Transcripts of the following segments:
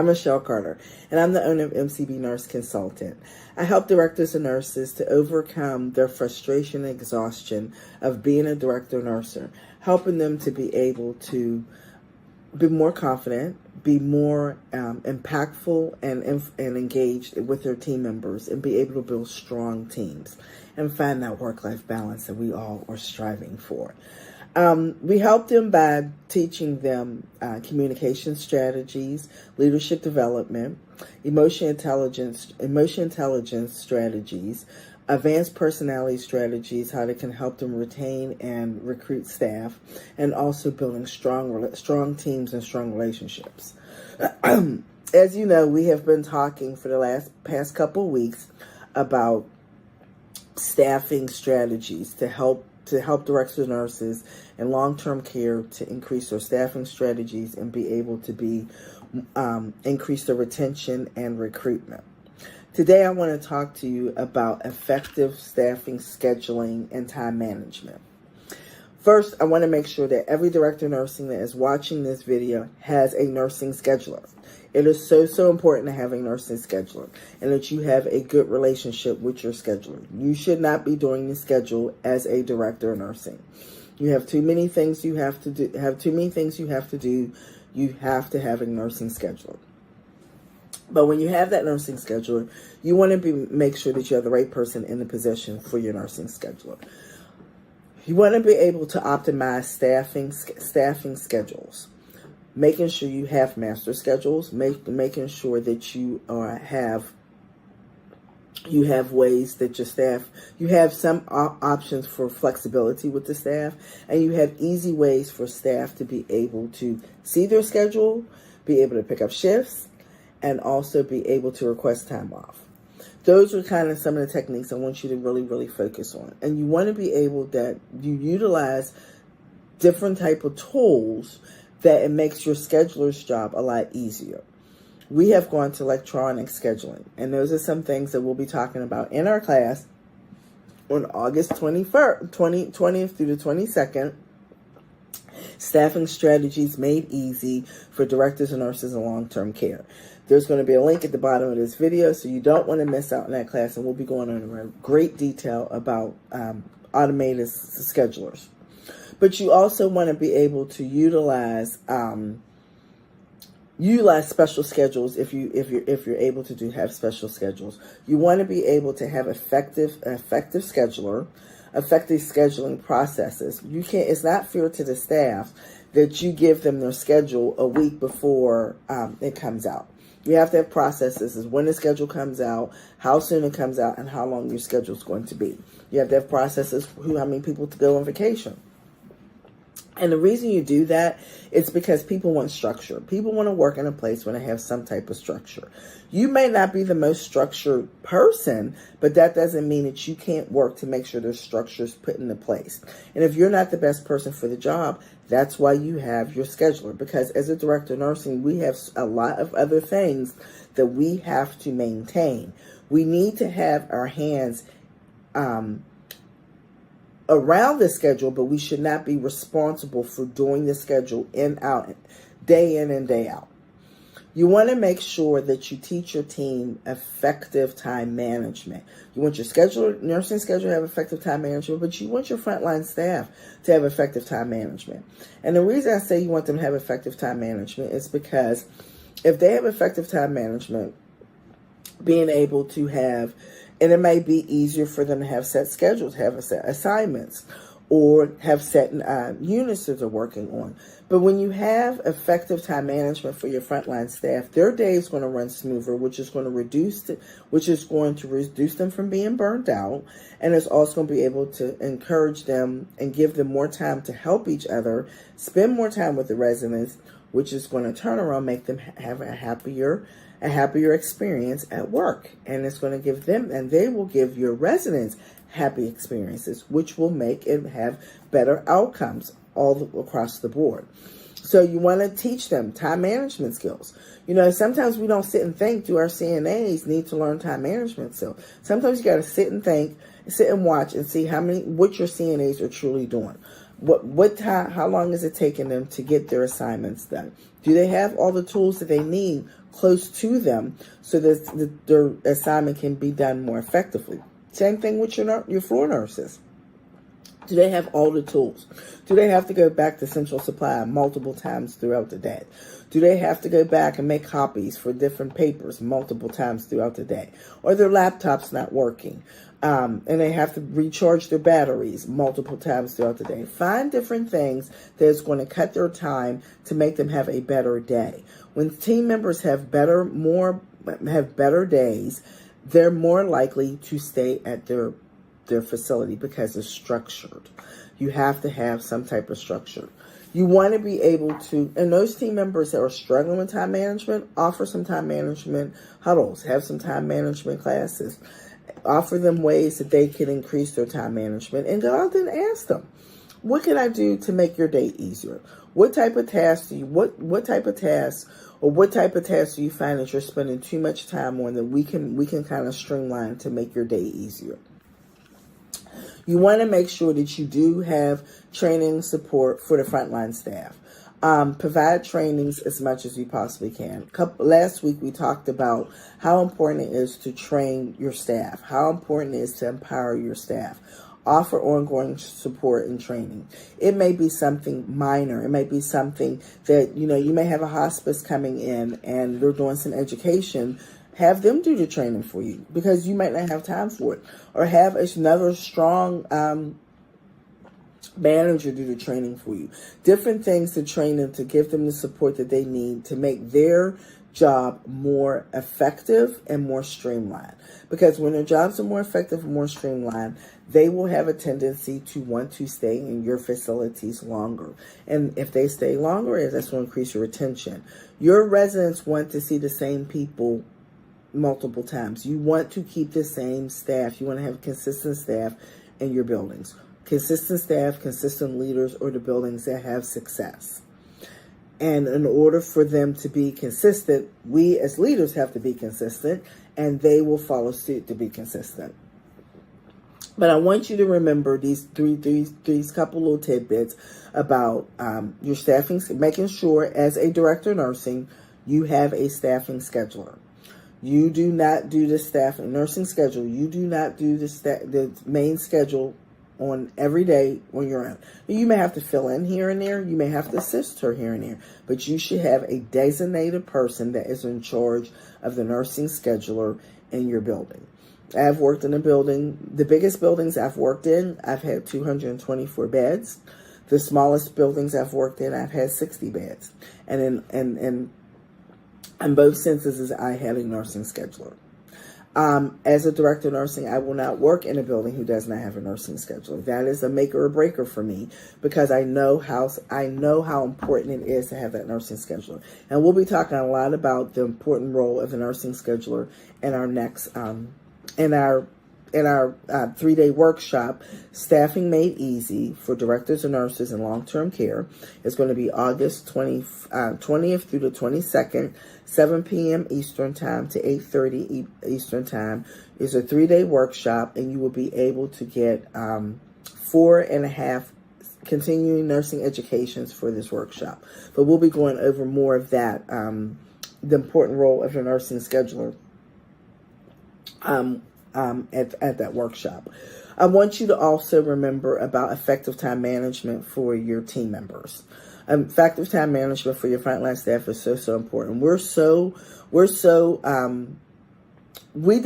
Michelle Carter, and I'm the owner of MCB Nurse Consultant. I help directors and nurses to overcome their frustration and exhaustion of being a director nurser, helping them to be able to be more confident, be more impactful and engaged with their team members, and be able to build strong teams and find that work-life balance that we all are striving for. We help them by teaching them communication strategies, leadership development, emotion intelligence strategies, advanced personality strategies, how they can help them retain and recruit staff, and also building strong teams and strong relationships. As you know, we have been talking for the past couple of weeks about staffing strategies to help directors and nurses in long-term care to increase their staffing strategies and be able to increase their retention and recruitment. Today, I want to talk to you about effective staffing, scheduling, and time management. First, I want to make sure that every director of nursing that is watching this video has a nursing scheduler. It is so important to have a nursing scheduler and that you have a good relationship with your scheduler. You should not be doing the schedule as a director of nursing. You have too many things you have to do. You have to have a nursing scheduler. But when you have that nursing scheduler, you want to make sure that you have the right person in the position for your nursing scheduler. You want to be able to optimize staffing schedules, making sure you have master schedules, making sure that you have ways that your staff, you have some options for flexibility with the staff, and you have easy ways for staff to be able to see their schedule, be able to pick up shifts, and also be able to request time off. Those are kind of some of the techniques I want you to really focus on. And you want to be able that you utilize different type of tools that it makes your scheduler's job a lot easier. We have gone to electronic scheduling, and those are some things that we'll be talking about in our class on August 20th through the 22nd. Staffing strategies made easy for directors and nurses in long-term care. There's going to be a link at the bottom of this video, so you don't want to miss out on that class, and we'll be going into great detail about automated schedulers. But you also want to be able to utilize special schedules if you're able to have special schedules. You want to be able to have effective scheduling processes. It's not fair to the staff that you give them their schedule a week before it comes out. You have to have processes as when the schedule comes out, how soon it comes out, and how long your schedule is going to be. You have to have processes how many people to go on vacation. And the reason you do that is because people want structure. People want to work in a place when they have some type of structure. You may not be the most structured person, but that doesn't mean that you can't work to make sure there's structures put into place. And if you're not the best person for the job, that's why you have your scheduler. Because as a director of nursing, we have a lot of other things that we have to maintain. We need to have our hands around the schedule, but we should not be responsible for doing the schedule day in and day out. You want to make sure that you teach your team effective time management. You want your nursing scheduler to have effective time management, but you want your frontline staff to have effective time management. And the reason I say you want them to have effective time management is because if they have effective time management, being able to have, and it may be easier for them to have set schedules, have set assignments, or have set units that they're working on. But when you have effective time management for your frontline staff, their day is going to run smoother, which is going to reduce them from being burned out, and it's also going to be able to encourage them and give them more time to help each other, spend more time with the residents, which is going to turn around, make them have a happier experience at work. And it's going to give them, and they will give your residents happy experiences, which will make it have better outcomes all across the board. So you want to teach them time management skills. You know, sometimes we don't sit and think. Do our CNAs need to learn time management skills? Sometimes you got to sit and think, sit and watch and see what your CNAs are truly doing. What time? How long is it taking them to get their assignments done? Do they have all the tools that they need close to them so that their assignment can be done more effectively? Same thing with your floor nurses. Do they have all the tools? Do they have to go back to Central Supply multiple times throughout the day? Do they have to go back and make copies for different papers multiple times throughout the day? Or their laptop's not working, and they have to recharge their batteries multiple times throughout the day? Find different things that's going to cut their time to make them have a better day. When team members have better days, they're more likely to stay at their facility because it's structured. You have to have some type of structure. You want to be able to, and those team members that are struggling with time management, offer some time management huddles, have some time management classes, offer them ways that they can increase their time management, and go out there and ask them, what can I do to make your day easier? What type of tasks do you find that you're spending too much time on that we can kind of streamline to make your day easier? You want to make sure that you do have training support for the frontline staff. Provide trainings as much as you possibly can. Last week we talked about how important it is to train your staff, how important it is to empower your staff. Offer ongoing support and training. It may be something minor. It may be something that, you may have a hospice coming in and they're doing some education. Have them do the training for you because you might not have time for it. Or have another strong manager do the training for you. Different things to train them, to give them the support that they need to make their job more effective and more streamlined. Because when their jobs are more effective and more streamlined, they will have a tendency to want to stay in your facilities longer. And if they stay longer, that's going to increase your retention. Your residents want to see the same people multiple times. You want to keep the same staff. You want to have consistent staff in your buildings. Consistent staff, consistent leaders, or the buildings that have success. And in order for them to be consistent, we as leaders have to be consistent, and they will follow suit to be consistent. But I want you to remember these couple little tidbits about your staffing, making sure as a director of nursing, you have a staffing scheduler. You do not do the staffing nursing schedule. You do not do the main schedule on every day when you're out. You may have to fill in here and there. You may have to assist her here and there. But you should have a designated person that is in charge of the nursing scheduler in your building. I've worked in a building, the biggest buildings I've worked in, I've had 224 beds. The smallest buildings I've worked in, I've had 60 beds. And in both censuses, I had a nursing scheduler. As a director of nursing, I will not work in a building who does not have a nursing scheduler. That is a maker or breaker for me because I know how important it is to have that nursing scheduler. And we'll be talking a lot about the important role of the nursing scheduler in our next in our 3-day workshop, Staffing Made Easy for Directors of Nurses in Long-Term Care. It's going to be August 20th through the 22nd, 7 p.m. Eastern Time to 8:30 Eastern Time. It's a 3-day workshop, and you will be able to get 4.5 continuing nursing educations for this workshop. But we'll be going over more of that, the important role of a nursing scheduler at that workshop. I want you to also remember about effective time management for your team members. Effective time management for your frontline staff is so important. We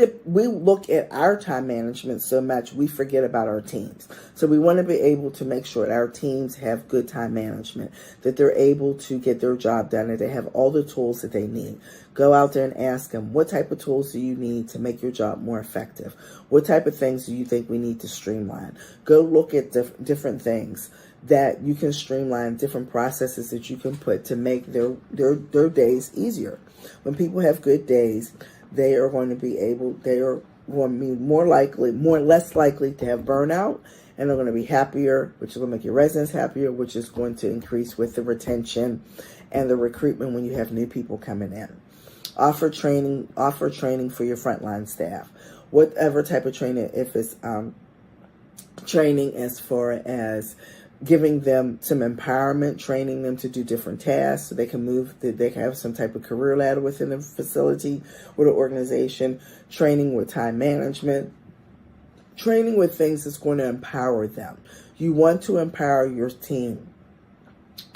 look at our time management so much we forget about our teams. So we want to be able to make sure that our teams have good time management, that they're able to get their job done, that they have all the tools that they need. Go out there and ask them, what type of tools do you need to make your job more effective? What type of things do you think we need to streamline? Go look at different things that you can streamline, different processes that you can put to make their days easier. When people have good days, they are going to be less likely to have burnout, and they're going to be happier, which is going to make your residents happier, which is going to increase with the retention and the recruitment when you have new people coming in. Offer training for your frontline staff. Whatever type of training, if it's training as far as giving them some empowerment, training them to do different tasks so they can move, that they can have some type of career ladder within the facility or the organization, training with time management, training with things that's going to empower them. You want to empower your team.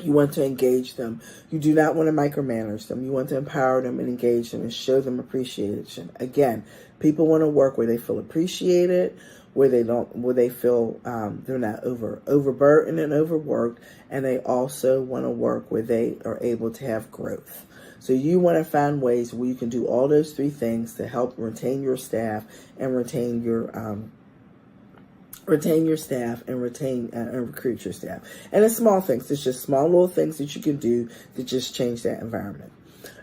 You want to engage them. You do not want to micromanage them. You want to empower them and engage them and show them appreciation. Again, people want to work where they feel appreciated, where they feel they're not overburdened and overworked, and they also want to work where they are able to have growth. So you want to find ways where you can do all those three things to help retain your staff and retain your staff and and recruit your staff. And it's small things. It's just small little things that you can do to just change that environment.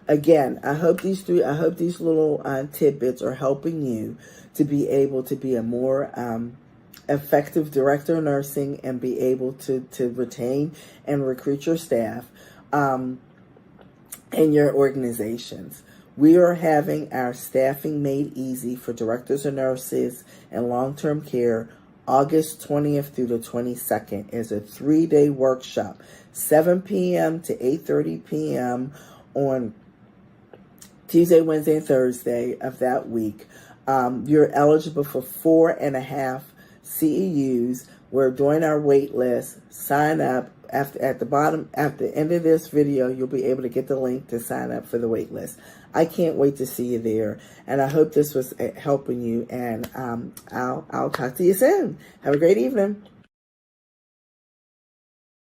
Again, I hope these little tidbits are helping you to be able to be a more effective director of nursing and be able to retain and recruit your staff in your organizations. We are having our Staffing Made Easy for Directors of Nurses and Long-Term Care August 20th through the 22nd is a 3-day workshop, 7 p.m. to 8:30 p.m. on Tuesday, Wednesday, and Thursday of that week. You're eligible for 4.5 CEUs. We're doing our wait list. Sign up. At the end of this video, you'll be able to get the link to sign up for the wait list. I can't wait to see you there, and I hope this was helping you, and I'll talk to you soon. Have a great evening.